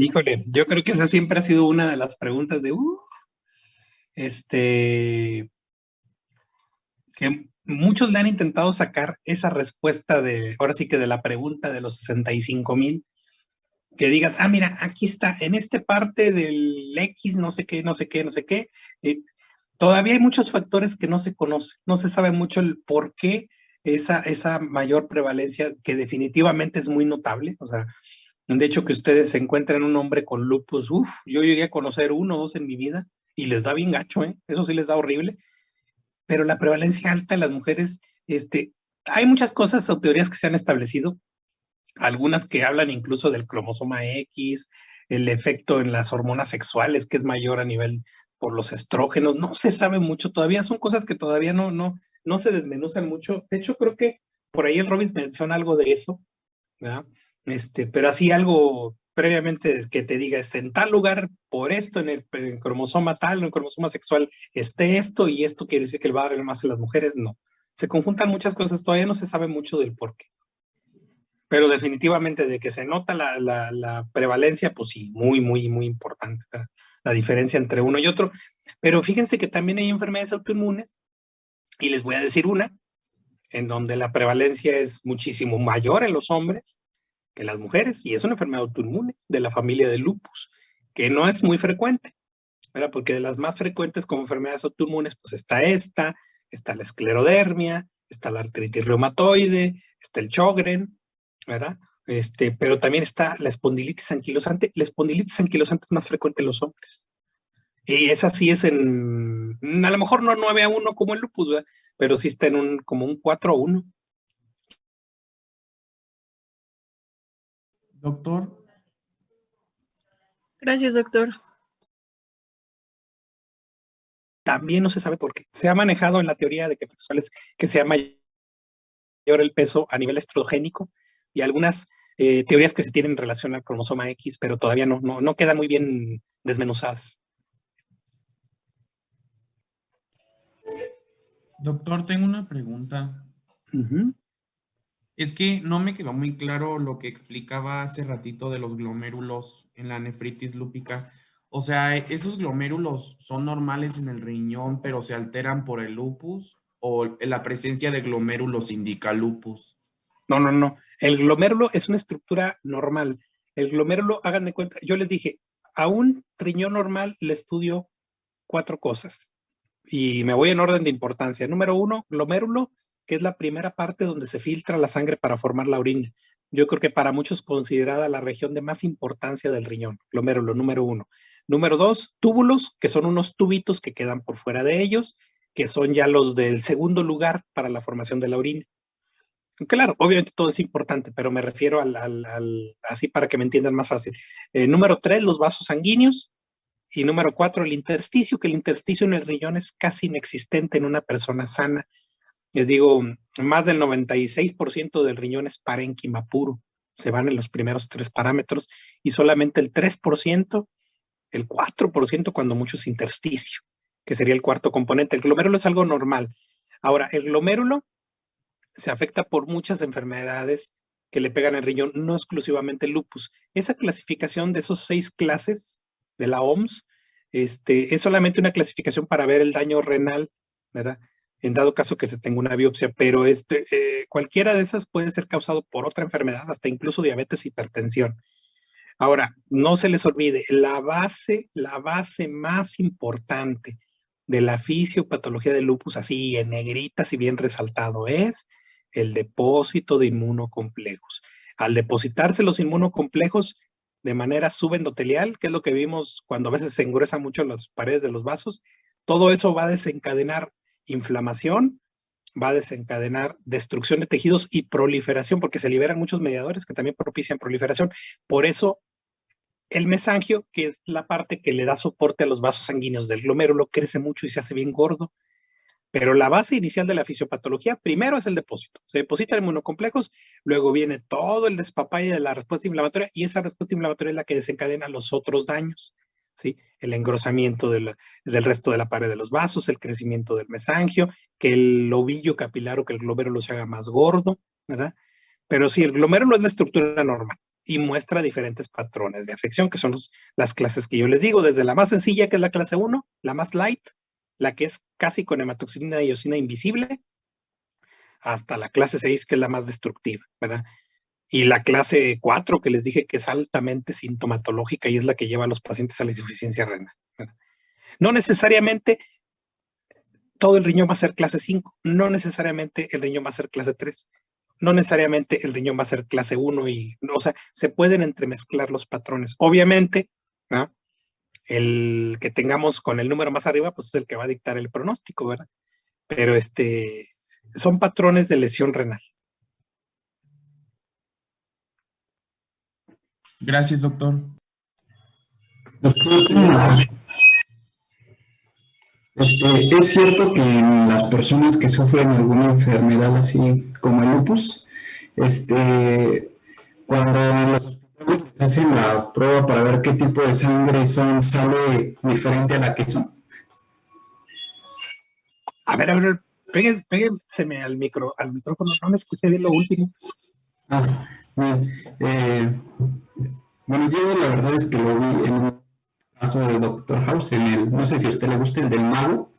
Híjole, yo creo que esa siempre ha sido una de las preguntas de, este, que muchos le han intentado sacar esa respuesta de, ahora sí que de la pregunta de los 65,000, que digas, mira, aquí está, en esta parte del X, no sé qué, no sé qué, no sé qué, todavía hay muchos factores que no se conocen, no se sabe mucho el por qué esa mayor prevalencia, que definitivamente es muy notable, o sea, de hecho que ustedes se encuentren un hombre con lupus, yo llegué a conocer uno o dos en mi vida, y les da bien gacho, eso sí les da horrible, pero la prevalencia alta en las mujeres, hay muchas cosas o teorías que se han establecido, algunas que hablan incluso del cromosoma X, el efecto en las hormonas sexuales, que es mayor a nivel por los estrógenos, no se sabe mucho todavía, son cosas que todavía no se desmenuzan mucho. De hecho, creo que por ahí el Robin menciona algo de eso, ¿verdad? Pero así algo previamente que te diga, es en tal lugar, por esto, en el cromosoma tal, en el cromosoma sexual, esto y esto quiere decir que le va a dar más en las mujeres, no. Se conjuntan muchas cosas, todavía no se sabe mucho del por qué. Pero definitivamente de que se nota la prevalencia, pues sí, muy, muy, muy importante la diferencia entre uno y otro. Pero fíjense que también hay enfermedades autoinmunes, y les voy a decir una, en donde la prevalencia es muchísimo mayor en los hombres que en las mujeres, y es una enfermedad autoinmune de la familia del lupus, que no es muy frecuente, ¿verdad? Porque de las más frecuentes como enfermedades autoinmunes, pues está la esclerodermia, está la artritis reumatoide, está el Sjögren, ¿verdad? Pero también está la espondilitis anquilosante. La espondilitis anquilosante es más frecuente en los hombres. Y esa sí es a lo mejor no 9-1 como el lupus, ¿verdad? Pero sí está como un 4-1. Doctor. Gracias, doctor. También no se sabe por qué. Se ha manejado en la teoría de que sea mayor el peso a nivel estrogénico, y algunas teorías que se tienen en relación al cromosoma X, pero todavía no quedan muy bien desmenuzadas. Doctor, tengo una pregunta. Es que no me quedó muy claro lo que explicaba hace ratito de los glomérulos en la nefritis lúpica. O sea, ¿esos glomérulos son normales en el riñón, pero se alteran por el lupus? ¿O la presencia de glomérulos indica lupus? No. El glomérulo es una estructura normal. El glomérulo, hagan de cuenta, yo les dije, a un riñón normal le estudio 4 cosas, y me voy en orden de importancia. Número 1, glomérulo, que es la primera parte donde se filtra la sangre para formar la orina. Yo creo que para muchos considerada la región de más importancia del riñón, glomérulo, número 1. Número 2, túbulos, que son unos tubitos que quedan por fuera de ellos, que son ya los del segundo lugar para la formación de la orina. Claro, obviamente todo es importante, pero me refiero así para que me entiendan más fácil. Número 3, los vasos sanguíneos. Y número 4, el intersticio, que el intersticio en el riñón es casi inexistente en una persona sana. Les digo, más del 96% del riñón es parénquima puro. Se van en los primeros 3 parámetros, y solamente el 3%, el 4% cuando mucho es intersticio, que sería el cuarto componente. El glomérulo es algo normal. Ahora, el glomérulo se afecta por muchas enfermedades que le pegan al riñón, no exclusivamente el lupus. Esa clasificación de esos 6 clases de la OMS, es solamente una clasificación para ver el daño renal, ¿verdad? En dado caso que se tenga una biopsia, pero cualquiera de esas puede ser causado por otra enfermedad, hasta incluso diabetes, hipertensión. Ahora, no se les olvide, la base más importante de la fisiopatología del lupus, así en negritas y bien resaltado, es el depósito de inmunocomplejos. Al depositarse los inmunocomplejos de manera subendotelial, que es lo que vimos cuando a veces se engruesan mucho las paredes de los vasos, todo eso va a desencadenar inflamación, va a desencadenar destrucción de tejidos y proliferación, porque se liberan muchos mediadores que también propician proliferación. Por eso el mesangio, que es la parte que le da soporte a los vasos sanguíneos del glomérulo, crece mucho y se hace bien gordo. Pero la base inicial de la fisiopatología, primero es el depósito. Se depositan inmunocomplejos, luego viene todo el despapalle de la respuesta inflamatoria, y esa respuesta inflamatoria es la que desencadena los otros daños, ¿sí? El engrosamiento del resto de la pared de los vasos, el crecimiento del mesangio, que el ovillo capilar o que el glomérulo se haga más gordo, ¿verdad? Pero sí, el glomérulo es la estructura normal. y muestra diferentes patrones de afección, que son las clases que yo les digo, desde la más sencilla, que es la clase 1, la más light, la que es casi con hematoxilina y eosina invisible, hasta la clase 6, que es la más destructiva, ¿verdad? Y la clase 4, que les dije que es altamente sintomatológica y es la que lleva a los pacientes a la insuficiencia renal, ¿verdad? No necesariamente todo el riñón va a ser clase 5, no necesariamente el riñón va a ser clase 3, no necesariamente el riñón va a ser clase 1, o sea, se pueden entremezclar los patrones. Obviamente, ¿no? El que tengamos con el número más arriba, pues es el que va a dictar el pronóstico, ¿verdad? Pero son patrones de lesión renal. Gracias, doctor. Doctor, ¿es cierto que en las personas que sufren alguna enfermedad así como el lupus, cuando en los hospitales les hacen la prueba para ver qué tipo de sangre son, sale diferente a la que son? A ver, péguenseme al micrófono, no me escuché bien lo último. Bien, bueno, yo la verdad es que lo vi en un caso de Doctor House, no sé si a usted le gusta el del mago.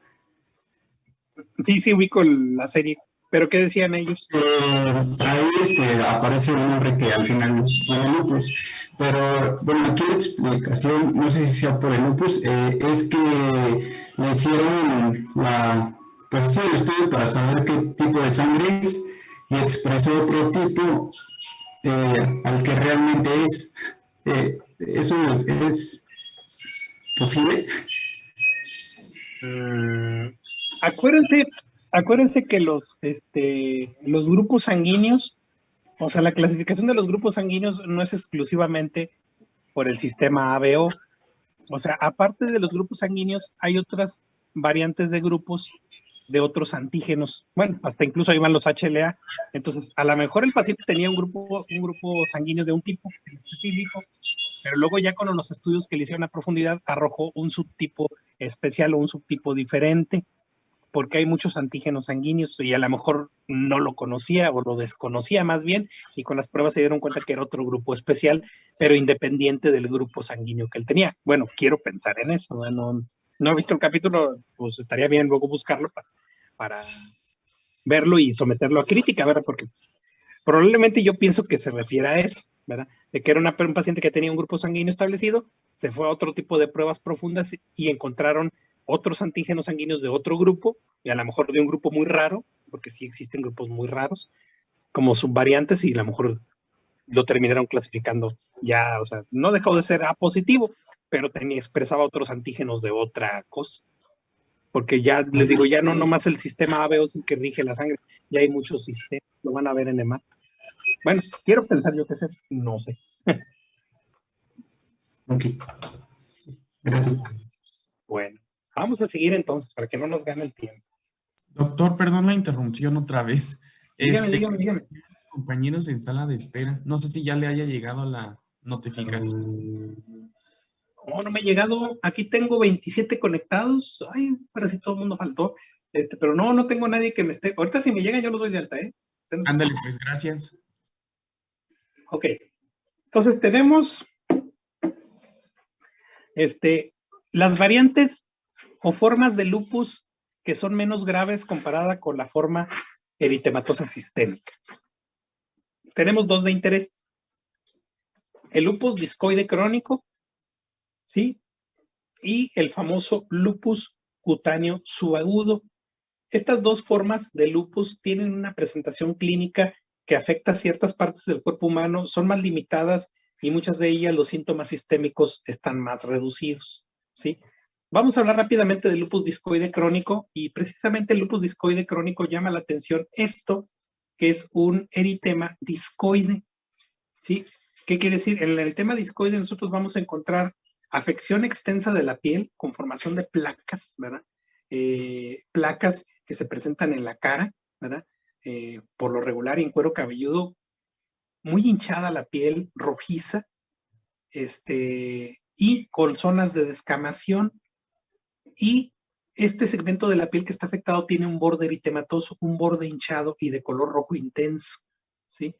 Sí, ubico la serie, pero ¿qué decían ellos? Ahí aparece un hombre que al final tiene lupus, pero bueno, aquí la explicación, no sé si sea por el lupus, es que le hicieron pues sí, el estudio para saber qué tipo de sangre es y expresó otro tipo al que realmente es. ¿Eso es posible? Acuérdense que los grupos sanguíneos, o sea, la clasificación de los grupos sanguíneos no es exclusivamente por el sistema ABO. O sea, aparte de los grupos sanguíneos, hay otras variantes de grupos de otros antígenos. Bueno, hasta incluso ahí van los HLA. Entonces, a lo mejor el paciente tenía un grupo sanguíneo de un tipo en específico, pero luego ya con los estudios que le hicieron a profundidad, arrojó un subtipo especial o un subtipo diferente, porque hay muchos antígenos sanguíneos y a lo mejor no lo conocía o lo desconocía más bien, y con las pruebas se dieron cuenta que era otro grupo especial, pero independiente del grupo sanguíneo que él tenía. Bueno, quiero pensar en eso, no he visto el capítulo, pues estaría bien luego buscarlo para verlo y someterlo a crítica, ¿verdad? Porque probablemente yo pienso que se refiere a eso, ¿verdad? De que era un paciente que tenía un grupo sanguíneo establecido, se fue a otro tipo de pruebas profundas y encontraron otros antígenos sanguíneos de otro grupo, y a lo mejor de un grupo muy raro, porque sí existen grupos muy raros, como subvariantes, y a lo mejor lo terminaron clasificando ya, o sea, no dejó de ser A positivo, pero expresaba otros antígenos de otra cosa. Porque ya les digo, ya no nomás el sistema ABO es el que rige la sangre, ya hay muchos sistemas, lo van a ver en EMAT. Bueno, quiero pensar yo que es eso, no sé. Ok, gracias. Bueno, vamos a seguir entonces para que no nos gane el tiempo. Doctor, perdón la interrupción otra vez. Dígame. Compañeros en sala de espera. No sé si ya le haya llegado la notificación. No me ha llegado. Aquí tengo 27 conectados. Ay, parece que todo el mundo faltó. Pero no tengo nadie que me esté. Ahorita si me llegan yo los doy de alta, ¿eh? Ándale, pues, gracias. Ok. Entonces tenemos las variantes o formas de lupus que son menos graves comparada con la forma eritematosa sistémica. Tenemos dos de interés. El lupus discoide crónico, ¿sí? Y el famoso lupus cutáneo subagudo. Estas dos formas de lupus tienen una presentación clínica que afecta a ciertas partes del cuerpo humano, son más limitadas y muchas de ellas los síntomas sistémicos están más reducidos, ¿sí? Vamos a hablar rápidamente del lupus discoide crónico, y precisamente el lupus discoide crónico llama la atención esto, que es un eritema discoide, ¿sí? ¿Qué quiere decir? En el eritema discoide nosotros vamos a encontrar afección extensa de la piel con formación de placas, ¿verdad? Placas que se presentan en la cara, ¿verdad? Por lo regular en cuero cabelludo, muy hinchada la piel, rojiza, y con zonas de descamación, y este segmento de la piel que está afectado tiene un borde eritematoso, un borde hinchado y de color rojo intenso, ¿sí?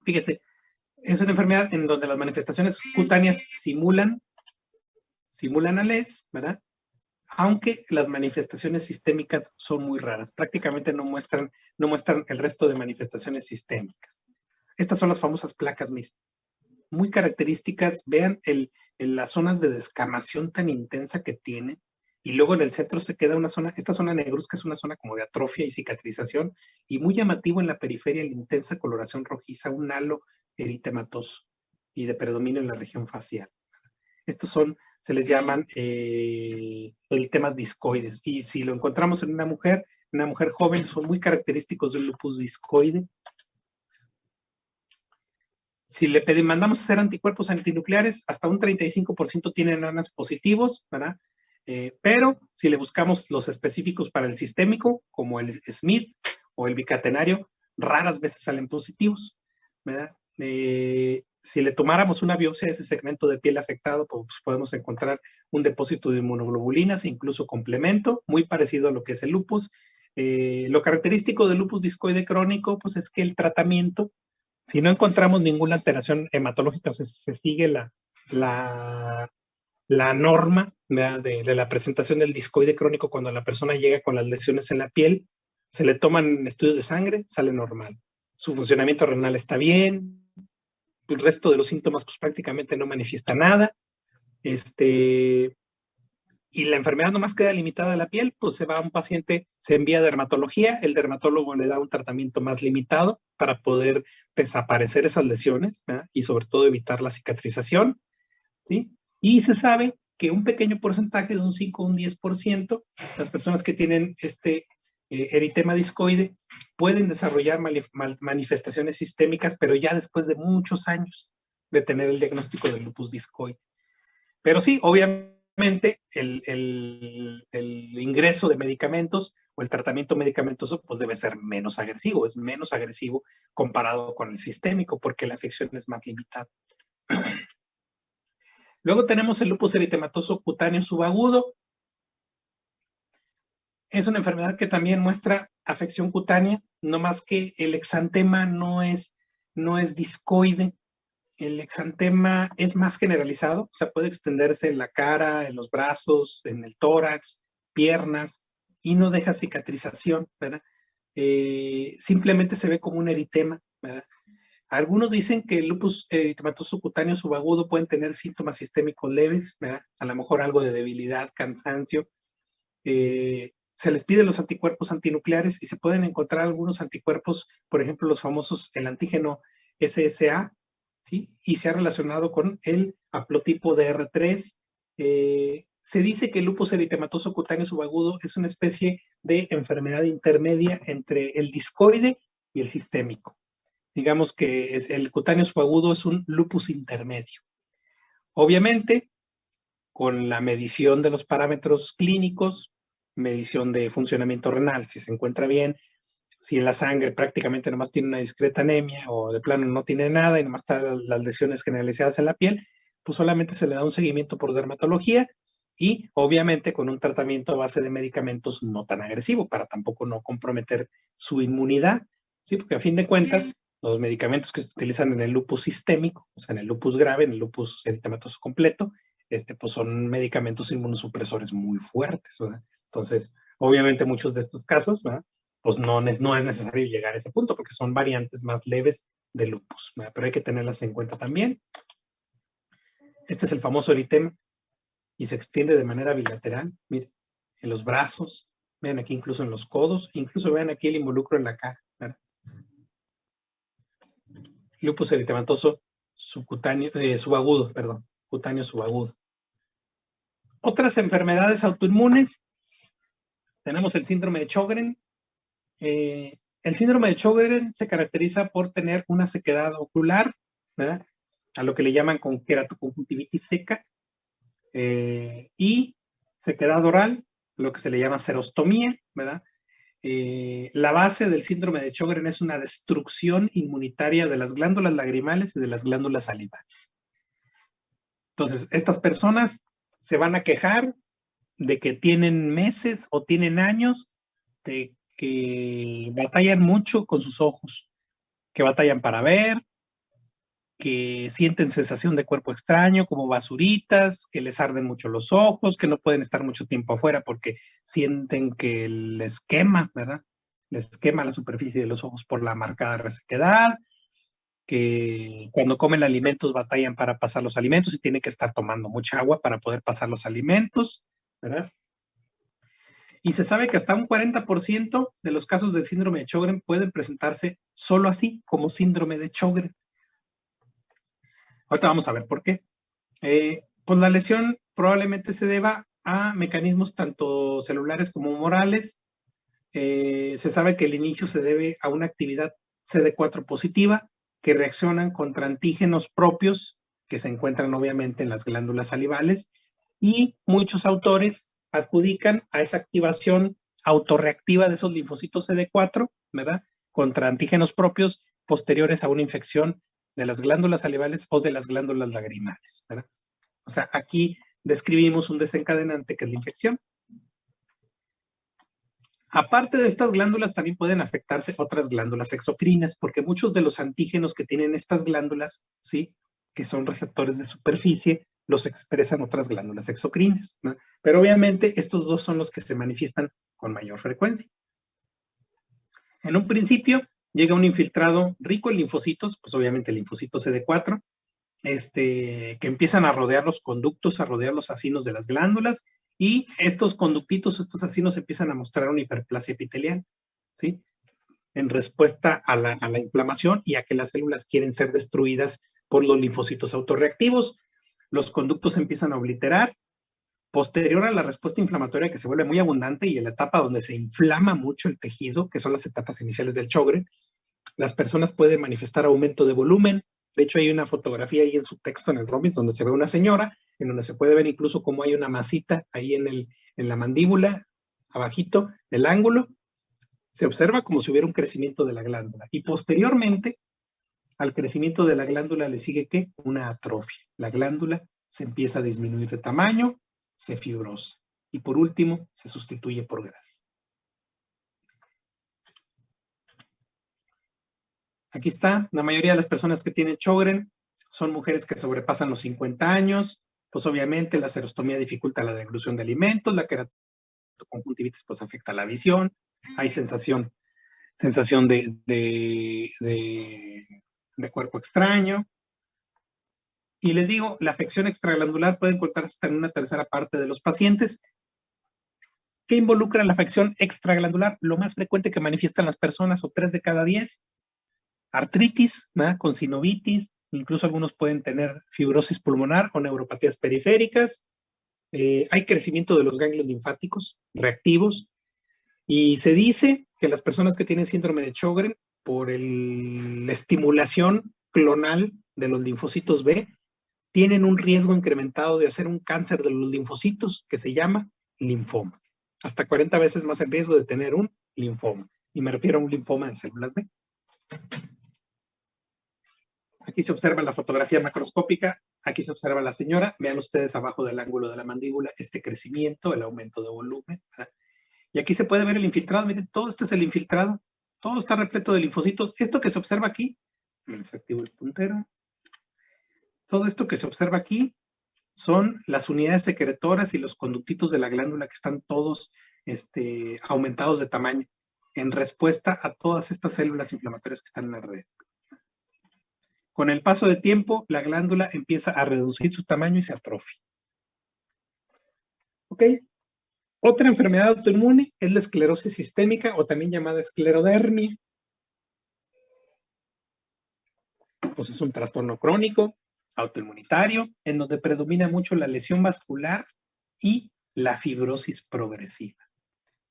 Fíjese, es una enfermedad en donde las manifestaciones cutáneas simulan a LES, ¿verdad? Aunque las manifestaciones sistémicas son muy raras, prácticamente no muestran el resto de manifestaciones sistémicas. Estas son las famosas placas, miren, muy características. Vean las zonas de descamación tan intensa que tienen, y luego en el centro se queda una zona, esta zona negruzca es una zona como de atrofia y cicatrización, y muy llamativo en la periferia la intensa coloración rojiza, un halo eritematoso y de predominio en la región facial. Estos se les llaman eritemas discoides, y si lo encontramos en una mujer joven, son muy característicos del lupus discoide. Si le mandamos hacer anticuerpos antinucleares, hasta un 35% tienen nanas positivos, ¿verdad? Pero si le buscamos los específicos para el sistémico, como el SMID o el bicatenario, raras veces salen positivos, ¿verdad? Si le tomáramos una biopsia de ese segmento de piel afectado, pues podemos encontrar un depósito de inmunoglobulinas e incluso complemento, muy parecido a lo que es el lupus. Lo característico del lupus discoide crónico, pues es que el tratamiento, si no encontramos ninguna alteración hematológica, o sea, se sigue la norma de la presentación del discoide crónico cuando la persona llega con las lesiones en la piel, se le toman estudios de sangre, sale normal. Su funcionamiento renal está bien, el resto de los síntomas pues prácticamente no manifiesta nada, y la enfermedad nomás queda limitada a la piel, pues se va a un paciente, se envía a dermatología, el dermatólogo le da un tratamiento más limitado para poder desaparecer esas lesiones, ¿verdad? Y sobre todo evitar la cicatrización, ¿sí? Y se sabe que un pequeño porcentaje, de un 5 o un 10%, las personas que tienen eritema discoide pueden desarrollar manifestaciones sistémicas, pero ya después de muchos años de tener el diagnóstico del lupus discoide. Pero sí, obviamente, el ingreso de medicamentos o el tratamiento medicamentoso pues debe ser menos agresivo, es menos agresivo comparado con el sistémico, porque la afección es más limitada. Luego tenemos el lupus eritematoso cutáneo subagudo. Es una enfermedad que también muestra afección cutánea, no más que el exantema no es discoide. El exantema es más generalizado, o sea, puede extenderse en la cara, en los brazos, en el tórax, piernas, y no deja cicatrización, ¿verdad? Simplemente se ve como un eritema, ¿verdad? Algunos dicen que el lupus eritematoso cutáneo subagudo pueden tener síntomas sistémicos leves, ¿verdad? A lo mejor algo de debilidad, cansancio. Se les piden los anticuerpos antinucleares y se pueden encontrar algunos anticuerpos, por ejemplo, los famosos, el antígeno SSA, ¿sí? Y se ha relacionado con el haplotipo DR3. Se dice que el lupus eritematoso cutáneo subagudo es una especie de enfermedad intermedia entre el discoide y el sistémico. Digamos que el cutáneo subagudo es un lupus intermedio. Obviamente, con la medición de los parámetros clínicos, medición de funcionamiento renal, si se encuentra bien, si en la sangre prácticamente nomás tiene una discreta anemia o de plano no tiene nada y nomás están las lesiones generalizadas en la piel, pues solamente se le da un seguimiento por dermatología y obviamente con un tratamiento a base de medicamentos no tan agresivo para tampoco no comprometer su inmunidad, ¿sí? Porque a fin de cuentas los medicamentos que se utilizan en el lupus sistémico, o sea, en el lupus grave, en el lupus eritematoso completo, pues son medicamentos inmunosupresores muy fuertes, ¿verdad? Entonces, obviamente muchos de estos casos, ¿verdad? Pues no es necesario llegar a ese punto porque son variantes más leves de lupus, ¿verdad? Pero hay que tenerlas en cuenta también. Este es el famoso eritema y se extiende de manera bilateral, miren, en los brazos, vean aquí incluso en los codos, incluso vean aquí el involucro en la cara, ¿verdad? Lupus eritematoso subcutáneo, subagudo, perdón, cutáneo subagudo. Otras enfermedades autoinmunes, tenemos el síndrome de Sjögren. El síndrome de Sjögren se caracteriza por tener una sequedad ocular, ¿verdad? A lo que le llaman con queratoconjuntivitis seca, y sequedad oral, lo que se le llama xerostomía, ¿verdad? La base del síndrome de Sjögren es una destrucción inmunitaria de las glándulas lagrimales y de las glándulas salivales. Entonces, estas personas se van a quejar de que tienen meses o tienen años de que batallan mucho con sus ojos, que batallan para ver, que sienten sensación de cuerpo extraño, como basuritas, que les arden mucho los ojos, que no pueden estar mucho tiempo afuera porque sienten que les quema, ¿verdad? Les quema la superficie de los ojos por la marcada resequedad, que cuando comen alimentos batallan para pasar los alimentos y tienen que estar tomando mucha agua para poder pasar los alimentos, ¿verdad? Y se sabe que hasta un 40% de los casos del síndrome de Sjögren pueden presentarse solo así, como síndrome de Sjögren. Ahorita vamos a ver por qué. Pues la lesión probablemente se deba a mecanismos tanto celulares como morales. Se sabe que el inicio se debe a una actividad CD4 positiva que reaccionan contra antígenos propios que se encuentran obviamente en las glándulas salivales, y muchos autores adjudican a esa activación autorreactiva de esos linfocitos CD4, ¿verdad?, contra antígenos propios posteriores a una infección de las glándulas salivales o de las glándulas lagrimales, ¿verdad? O sea, aquí describimos un desencadenante que es la infección. Aparte de estas glándulas, también pueden afectarse otras glándulas exocrinas, porque muchos de los antígenos que tienen estas glándulas, ¿sí?, que son receptores de superficie, los expresan otras glándulas exocrinas, ¿no? Pero obviamente estos dos son los que se manifiestan con mayor frecuencia. En un principio llega un infiltrado rico en linfocitos, pues obviamente el linfocito CD4, que empiezan a rodear los conductos, a rodear los acinos de las glándulas, y estos conductitos, estos acinos empiezan a mostrar una hiperplasia epitelial, ¿sí?, en respuesta a la inflamación y a que las células quieren ser destruidas por los linfocitos autorreactivos. Los conductos empiezan a obliterar. Posterior a la respuesta inflamatoria, que se vuelve muy abundante, y en la etapa donde se inflama mucho el tejido, que son las etapas iniciales del Sjögren, las personas pueden manifestar aumento de volumen. De hecho, hay una fotografía ahí en su texto en el Robbins donde se ve una señora, en donde se puede ver incluso cómo hay una masita ahí en la mandíbula, abajito del ángulo. Se observa como si hubiera un crecimiento de la glándula. Y posteriormente, al crecimiento de la glándula le sigue, ¿qué? Una atrofia. La glándula se empieza a disminuir de tamaño, se fibrosa. Y por último, se sustituye por grasa. Aquí está, la mayoría de las personas que tienen Sjögren son mujeres que sobrepasan los 50 años, pues obviamente la xerostomía dificulta la deglución de alimentos, la queratoconjuntivitis pues afecta la visión, hay sensación de cuerpo extraño. Y les digo, la afección extraglandular puede encontrarse hasta en una tercera parte de los pacientes. ¿Qué involucra la afección extraglandular? Lo más frecuente que manifiestan las personas, o 3 de cada 10, artritis, ¿verdad?, con sinovitis, incluso algunos pueden tener fibrosis pulmonar o neuropatías periféricas. Hay crecimiento de los ganglios linfáticos reactivos, y se dice que las personas que tienen síndrome de Sjögren, por la estimulación clonal de los linfocitos B, tienen un riesgo incrementado de hacer un cáncer de los linfocitos que se llama linfoma. Hasta 40 veces más en riesgo de tener un linfoma. Y me refiero a un linfoma de células B. Aquí se observa la fotografía macroscópica. Aquí se observa la señora. Vean ustedes abajo del ángulo de la mandíbula este crecimiento, el aumento de volumen, ¿verdad? Y aquí se puede ver el infiltrado. Miren, todo esto es el infiltrado. Todo está repleto de linfocitos. Esto que se observa aquí, les activo el puntero. Todo esto que se observa aquí son las unidades secretoras y los conductitos de la glándula que están todos aumentados de tamaño en respuesta a todas estas células inflamatorias que están en la red. Con el paso de tiempo, la glándula empieza a reducir su tamaño y se atrofia. ¿Ok? Otra enfermedad autoinmune es la esclerosis sistémica, o también llamada esclerodermia. Pues es un trastorno crónico, autoinmunitario, en donde predomina mucho la lesión vascular y la fibrosis progresiva.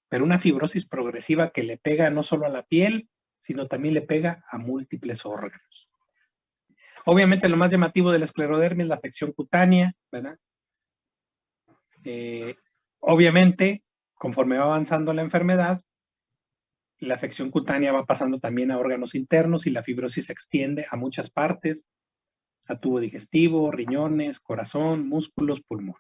Pero una fibrosis progresiva que le pega no solo a la piel, sino también le pega a múltiples órganos. Obviamente lo más llamativo de la esclerodermia es la afección cutánea, ¿verdad? Obviamente, conforme va avanzando la enfermedad, la afección cutánea va pasando también a órganos internos y la fibrosis se extiende a muchas partes, a tubo digestivo, riñones, corazón, músculos, pulmón.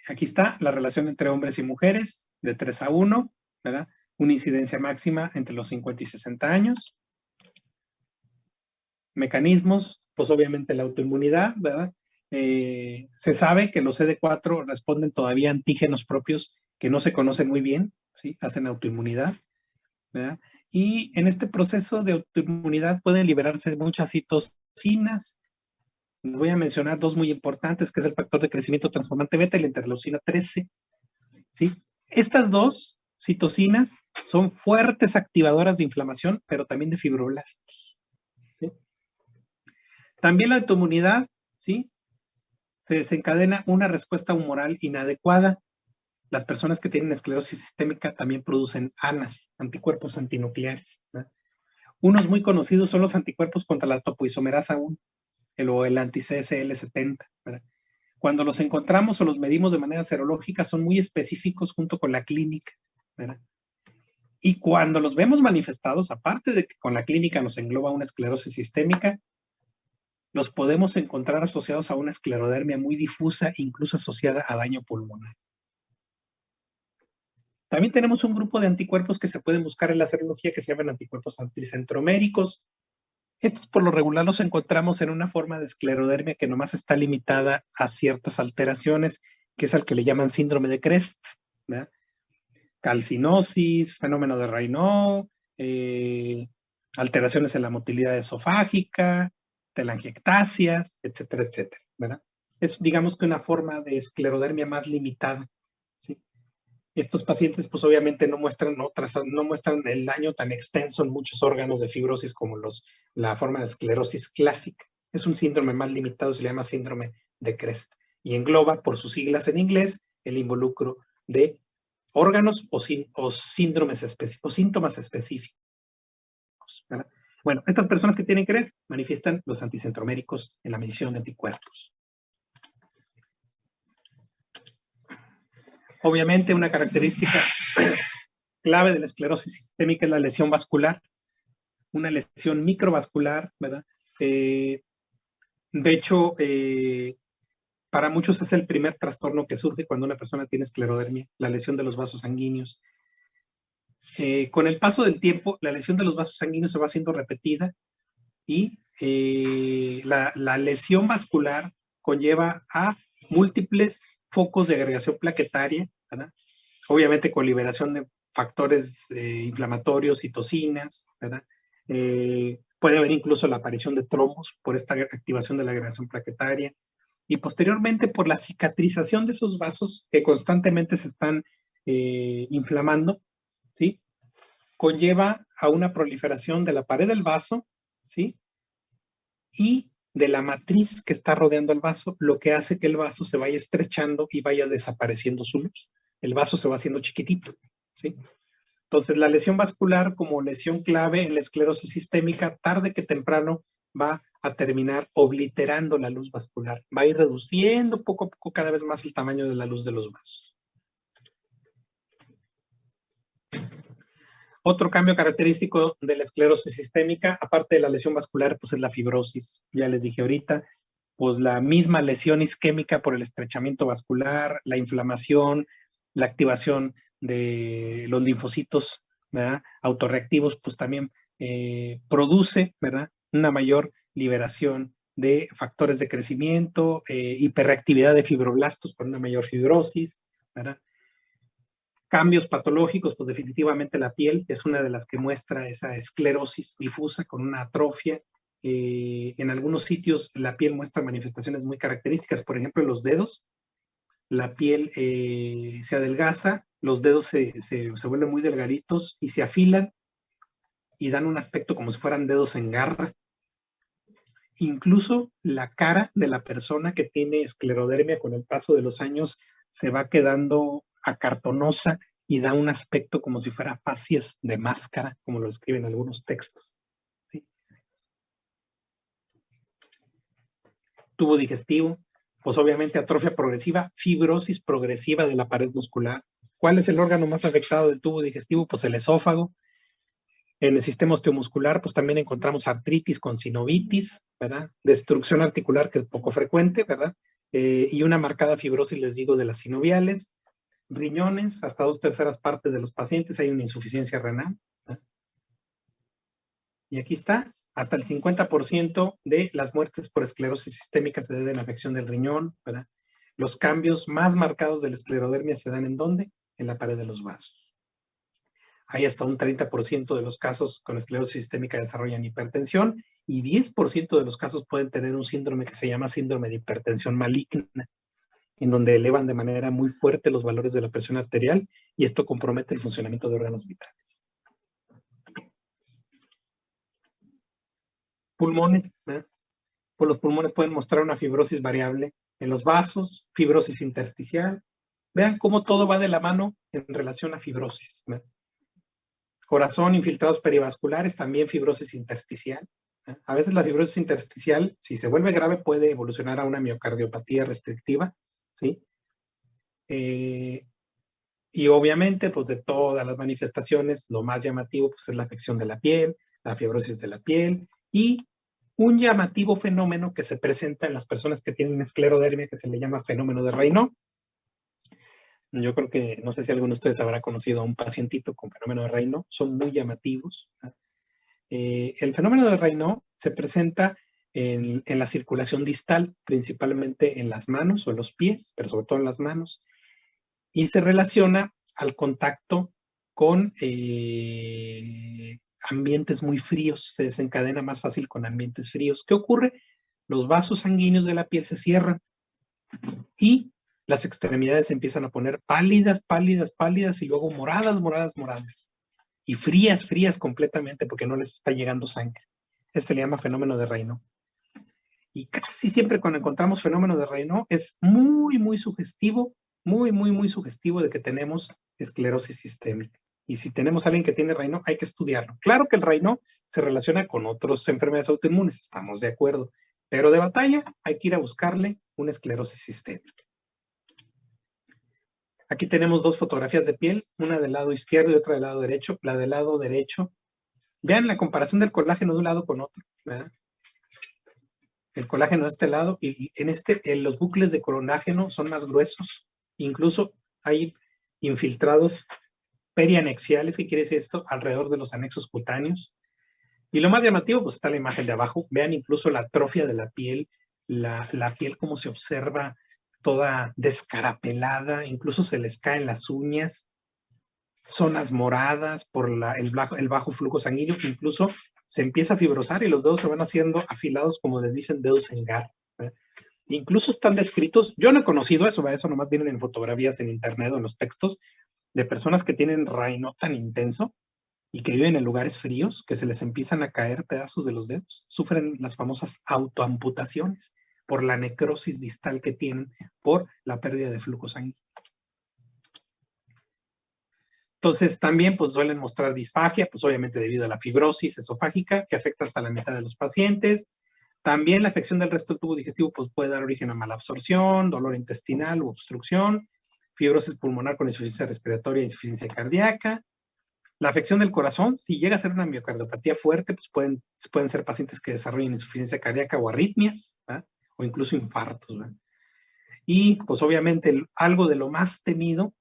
Aquí está la relación entre hombres y mujeres, de 3 a 1, ¿verdad? Una incidencia máxima entre los 50 y 60 años. Mecanismos, pues obviamente la autoinmunidad, ¿verdad? Se sabe que los CD4 responden todavía a antígenos propios que no se conocen muy bien, ¿sí? Hacen autoinmunidad, ¿verdad? Y en este proceso de autoinmunidad pueden liberarse muchas citocinas. Les voy a mencionar dos muy importantes, que es el factor de crecimiento transformante beta y la interleucina 13, ¿sí? Estas dos citocinas son fuertes activadoras de inflamación, pero también de fibroblastos, ¿sí? También la autoinmunidad, ¿sí? Se desencadena una respuesta humoral inadecuada. Las personas que tienen esclerosis sistémica también producen ANAs, anticuerpos antinucleares, ¿verdad? Unos muy conocidos son los anticuerpos contra la topoisomerasa 1, o el anti-CSL70, ¿verdad? Cuando los encontramos o los medimos de manera serológica son muy específicos junto con la clínica, ¿verdad? Y cuando los vemos manifestados, aparte de que con la clínica nos engloba una esclerosis sistémica, los podemos encontrar asociados a una esclerodermia muy difusa, incluso asociada a daño pulmonar. También tenemos un grupo de anticuerpos que se pueden buscar en la serología que se llaman anticuerpos anticentroméricos. Estos por lo regular los encontramos en una forma de esclerodermia que nomás está limitada a ciertas alteraciones, que es al que le llaman síndrome de Crest, ¿verdad? Calcinosis, fenómeno de Raynaud, alteraciones en la motilidad esofágica, telangiectasias, etcétera, etcétera, ¿verdad? Es, digamos que una forma de esclerodermia más limitada, ¿sí? Estos pacientes, pues obviamente no muestran el daño tan extenso en muchos órganos de fibrosis como la forma de esclerosis clásica. Es un síndrome más limitado, se le llama síndrome de Crest, y engloba, por sus siglas en inglés, el involucro de órganos o síntomas específicos, ¿verdad? Bueno, estas personas que tienen Crest manifiestan los anticentroméricos en la medición de anticuerpos. Obviamente, una característica clave de la esclerosis sistémica es la lesión vascular, una lesión microvascular, ¿verdad? De hecho, para muchos es el primer trastorno que surge cuando una persona tiene esclerodermia, la lesión de los vasos sanguíneos. Con el paso del tiempo, la lesión de los vasos sanguíneos se va haciendo repetida y la lesión vascular conlleva a múltiples focos de agregación plaquetaria, ¿verdad? Obviamente con liberación de factores inflamatorios, citocinas, ¿verdad? Puede haber incluso la aparición de trombos por esta activación de la agregación plaquetaria y posteriormente por la cicatrización de esos vasos que constantemente se están inflamando, ¿sí? Conlleva a una proliferación de la pared del vaso, ¿sí? Y de la matriz que está rodeando el vaso, lo que hace que el vaso se vaya estrechando y vaya desapareciendo su luz. El vaso se va haciendo chiquitito, ¿sí? Entonces, la lesión vascular como lesión clave en la esclerosis sistémica, tarde que temprano, va a terminar obliterando la luz vascular. Va a ir reduciendo poco a poco cada vez más el tamaño de la luz de los vasos. Otro cambio característico de la esclerosis sistémica, aparte de la lesión vascular, pues es la fibrosis. Ya les dije ahorita, pues la misma lesión isquémica por el estrechamiento vascular, la inflamación, la activación de los linfocitos, ¿verdad? Autorreactivos, pues también produce, ¿verdad? Una mayor liberación de factores de crecimiento, hiperreactividad de fibroblastos por una mayor fibrosis, ¿verdad? Cambios patológicos, pues definitivamente la piel es una de las que muestra esa esclerosis difusa con una atrofia. En algunos sitios la piel muestra manifestaciones muy características, por ejemplo en los dedos, la piel se adelgaza, los dedos se vuelven muy delgaditos y se afilan y dan un aspecto como si fueran dedos en garra. Incluso la cara de la persona que tiene esclerodermia con el paso de los años se va quedando acartonosa y da un aspecto como si fuera facies de máscara, como lo escriben algunos textos, ¿sí? Tubo digestivo, pues obviamente atrofia progresiva, fibrosis progresiva de la pared muscular. ¿Cuál es el órgano más afectado del tubo digestivo? Pues el esófago. En el sistema osteomuscular, pues también encontramos artritis con sinovitis, ¿verdad? Destrucción articular, que es poco frecuente, ¿verdad? Y una marcada fibrosis, les digo, de las sinoviales. Riñones, hasta 2/3 partes de los pacientes hay una insuficiencia renal, ¿verdad? Y aquí está Hasta el 50% de las muertes por esclerosis sistémica se deben a afección del riñón, ¿verdad? Los cambios más marcados de la esclerodermia se dan ¿en dónde? En la pared de los vasos. Hay hasta un 30% de los casos con esclerosis sistémica desarrollan hipertensión y 10% de los casos pueden tener un síndrome que se llama síndrome de hipertensión maligna, en donde elevan de manera muy fuerte los valores de la presión arterial y esto compromete el funcionamiento de órganos vitales. Pulmones, ¿eh? Pues los pulmones pueden mostrar una fibrosis variable en los vasos, fibrosis intersticial. Vean cómo todo va de la mano en relación a fibrosis, ¿eh? Corazón, infiltrados perivasculares, también fibrosis intersticial. A veces la fibrosis intersticial, si se vuelve grave, puede evolucionar a una miocardiopatía restrictiva, ¿sí? Y obviamente, pues de todas las manifestaciones, lo más llamativo pues, es la afección de la piel, la fibrosis de la piel y un llamativo fenómeno que se presenta en las personas que tienen esclerodermia que se le llama fenómeno de Raynaud. Yo creo que, no sé si alguno de ustedes habrá conocido a un pacientito con fenómeno de Raynaud, son muy llamativos. El fenómeno de Raynaud se presenta en la circulación distal, principalmente en las manos o en los pies, pero sobre todo en las manos, y se relaciona al contacto con ambientes muy fríos, se desencadena más fácil con ambientes fríos. ¿Qué ocurre? Los vasos sanguíneos de la piel se cierran y las extremidades se empiezan a poner pálidas, pálidas, pálidas y luego moradas, moradas, moradas. Y frías, frías completamente porque no les está llegando sangre. Ese se le llama fenómeno de Raynaud. Y casi siempre cuando encontramos fenómeno de Raynaud es muy, muy sugestivo, muy, muy, muy sugestivo de que tenemos esclerosis sistémica. Y si tenemos a alguien que tiene Raynaud, hay que estudiarlo. Claro que el Raynaud se relaciona con otras enfermedades autoinmunes, estamos de acuerdo. Pero de batalla hay que ir a buscarle una esclerosis sistémica. Aquí tenemos dos fotografías de piel, una del lado izquierdo y otra del lado derecho. La del lado derecho, vean la comparación del colágeno de un lado con otro, ¿verdad? El colágeno de este lado y en los bucles de colágeno son más gruesos. Incluso hay infiltrados perianexiales, ¿qué quiere decir esto? Alrededor de los anexos cutáneos. Y lo más llamativo, pues está la imagen de abajo. Vean incluso la atrofia de la piel, la piel como se observa toda descarapelada, incluso se les caen las uñas, zonas moradas por el bajo flujo sanguíneo, incluso se empieza a fibrosar y los dedos se van haciendo afilados, como les dicen, dedos en garra. Incluso están descritos, yo no he conocido eso, eso nomás vienen en fotografías en internet o en los textos, de personas que tienen Raynaud tan intenso y que viven en lugares fríos, que se les empiezan a caer pedazos de los dedos, sufren las famosas autoamputaciones por la necrosis distal que tienen por la pérdida de flujo sanguíneo. Entonces también pues suelen mostrar disfagia, pues obviamente debido a la fibrosis esofágica que afecta hasta la mitad de los pacientes. También la afección del resto del tubo digestivo pues puede dar origen a malabsorción, dolor intestinal u obstrucción, fibrosis pulmonar con insuficiencia respiratoria e insuficiencia cardíaca. La afección del corazón, si llega a ser una miocardiopatía fuerte, pues pueden ser pacientes que desarrollen insuficiencia cardíaca o arritmias, ¿verdad? O incluso infartos, ¿verdad? Y pues obviamente algo de lo más temido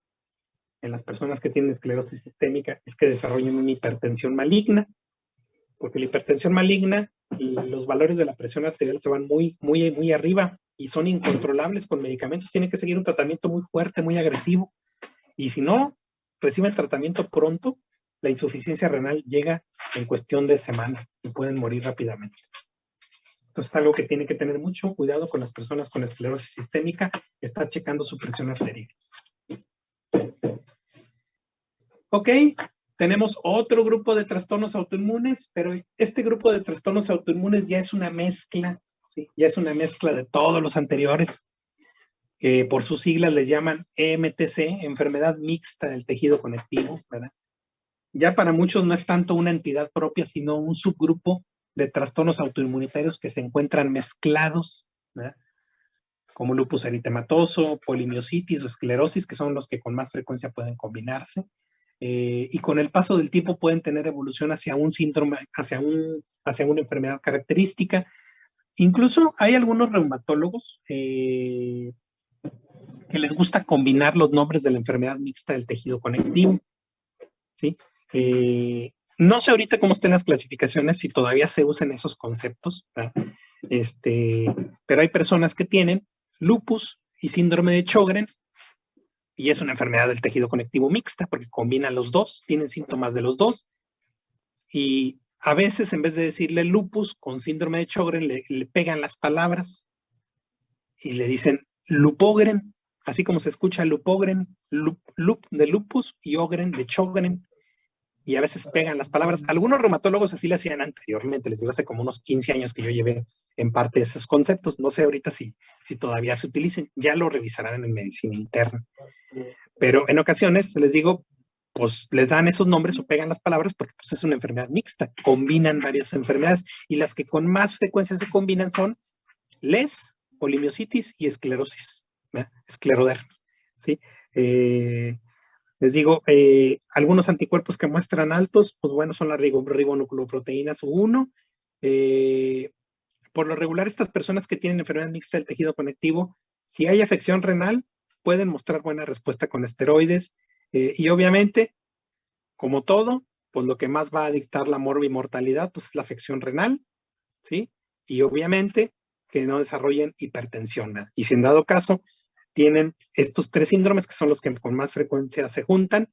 en las personas que tienen esclerosis sistémica es que desarrollen una hipertensión maligna, porque la hipertensión maligna, los valores de la presión arterial se van muy, muy, muy arriba y son incontrolables con medicamentos. Tienen que seguir un tratamiento muy fuerte, muy agresivo. Y si no reciben tratamiento pronto, la insuficiencia renal llega en cuestión de semanas y pueden morir rápidamente. Entonces es algo que tiene que tener mucho cuidado con las personas con esclerosis sistémica, estar checando su presión arterial. Ok, tenemos otro grupo de trastornos autoinmunes, pero este grupo de trastornos autoinmunes ya es una mezcla, ¿sí? Ya es una mezcla de todos los anteriores, que por sus siglas les llaman EMTC, enfermedad mixta del tejido conectivo, ¿verdad? Ya para muchos no es tanto una entidad propia, sino un subgrupo de trastornos autoinmunitarios que se encuentran mezclados, ¿verdad? Como lupus eritematoso, polimiositis o esclerosis, que son los que con más frecuencia pueden combinarse. Y con el paso del tiempo pueden tener evolución hacia un síndrome, hacia una enfermedad característica. Incluso hay algunos reumatólogos que les gusta combinar los nombres de la enfermedad mixta del tejido conectivo, ¿sí? No sé ahorita cómo estén las clasificaciones, si todavía se usan esos conceptos, ¿verdad? Pero hay personas que tienen lupus y síndrome de Sjögren, y es una enfermedad del tejido conectivo mixta, porque combina los dos, tienen síntomas de los dos, y a veces en vez de decirle lupus con síndrome de Sjögren, le pegan las palabras y le dicen lupogren, así como se escucha lupogren, lup de lupus y ogren de Sjögren, y a veces pegan las palabras. Algunos reumatólogos así le hacían anteriormente, les digo, hace como unos 15 años que yo llevé en parte esos conceptos. No sé ahorita si todavía se utilicen, ya lo revisarán en medicina interna. Pero en ocasiones, les digo, pues les dan esos nombres o pegan las palabras porque pues, es una enfermedad mixta, combinan varias enfermedades y las que con más frecuencia se combinan son LES, polimiositis y esclerosis, ¿verdad? Esclerodermia, ¿sí? Les digo, algunos anticuerpos que muestran altos, pues bueno, son las ribonucleoproteínas 1. Por lo regular, estas personas que tienen enfermedad mixta del tejido conectivo, si hay afección renal, pueden mostrar buena respuesta con esteroides. Y obviamente, como todo, pues lo que más va a dictar la morbimortalidad, pues es la afección renal, ¿sí? Y obviamente que no desarrollen hipertensión, ¿verdad? Y si en dado caso tienen estos 3 síndromes que son los que con más frecuencia se juntan,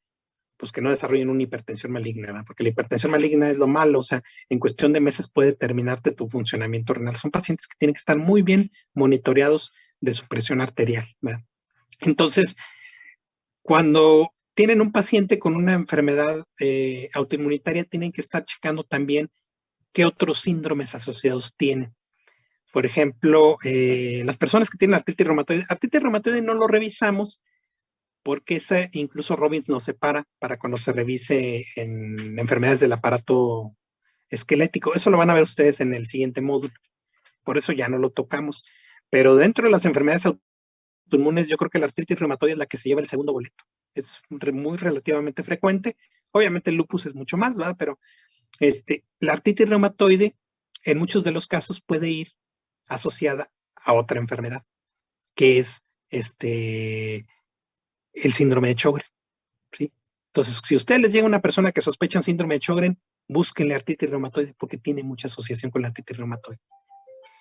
pues que no desarrollen una hipertensión maligna, ¿verdad? Porque la hipertensión maligna es lo malo, o sea, en cuestión de meses puede terminarte tu funcionamiento renal. Son pacientes que tienen que estar muy bien monitoreados de su presión arterial, ¿verdad? Entonces, cuando tienen un paciente con una enfermedad autoinmunitaria, tienen que estar checando también qué otros síndromes asociados tienen. Por ejemplo, las personas que tienen artritis reumatoide no lo revisamos porque esa incluso Robbins nos separa para cuando se revise en enfermedades del aparato esquelético. Eso lo van a ver ustedes en el siguiente módulo. Por eso ya no lo tocamos. Pero dentro de las enfermedades autoinmunes, yo creo que la artritis reumatoide es la que se lleva el segundo boleto. Es muy relativamente frecuente. Obviamente el lupus es mucho más, ¿verdad? Pero la artritis reumatoide en muchos de los casos puede ir asociada a otra enfermedad, que es el síndrome de Sjögren, ¿sí? Entonces, si a ustedes les llega una persona que sospecha síndrome de Sjögren, búsquenle artritis reumatoide porque tiene mucha asociación con la artritis reumatoide.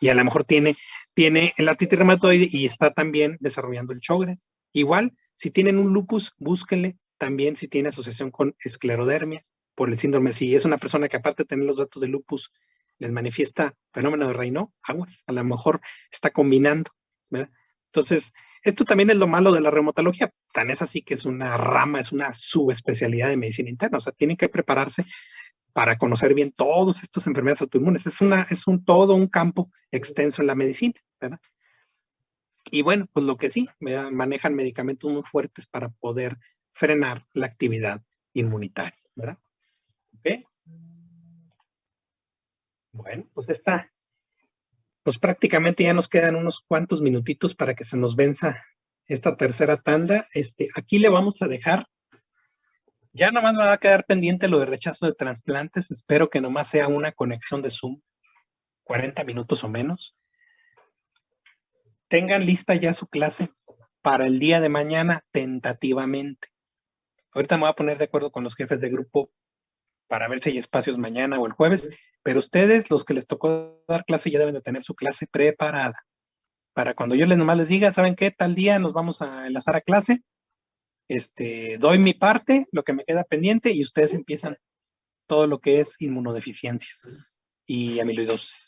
Y a lo mejor tiene el artritis reumatoide y está también desarrollando el Sjögren. Igual, si tienen un lupus, búsquenle también si tiene asociación con esclerodermia por el síndrome. Si es una persona que aparte de tener los datos de lupus, les manifiesta fenómeno de Raynaud, aguas, a lo mejor está combinando, ¿verdad? Entonces, esto también es lo malo de la reumatología, tan es así que es una rama, es una subespecialidad de medicina interna, o sea, tienen que prepararse para conocer bien todas estas enfermedades autoinmunes. Es todo un campo extenso en la medicina, ¿verdad? Y bueno, pues lo que sí, ¿verdad? Manejan medicamentos muy fuertes para poder frenar la actividad inmunitaria, ¿verdad? ¿Ok? Bueno, pues pues prácticamente ya nos quedan unos cuantos minutitos para que se nos venza esta tercera tanda. Aquí le vamos a dejar. Ya nomás me va a quedar pendiente lo de rechazo de trasplantes. Espero que nomás sea una conexión de Zoom, 40 minutos o menos. Tengan lista ya su clase para el día de mañana tentativamente. Ahorita me voy a poner de acuerdo con los jefes de grupo para ver si hay espacios mañana o el jueves, pero ustedes, los que les tocó dar clase, ya deben de tener su clase preparada. Para cuando yo nomás les diga, ¿saben qué? Tal día nos vamos a enlazar a clase. Doy mi parte, lo que me queda pendiente, y ustedes empiezan todo lo que es inmunodeficiencias y amiloidosis.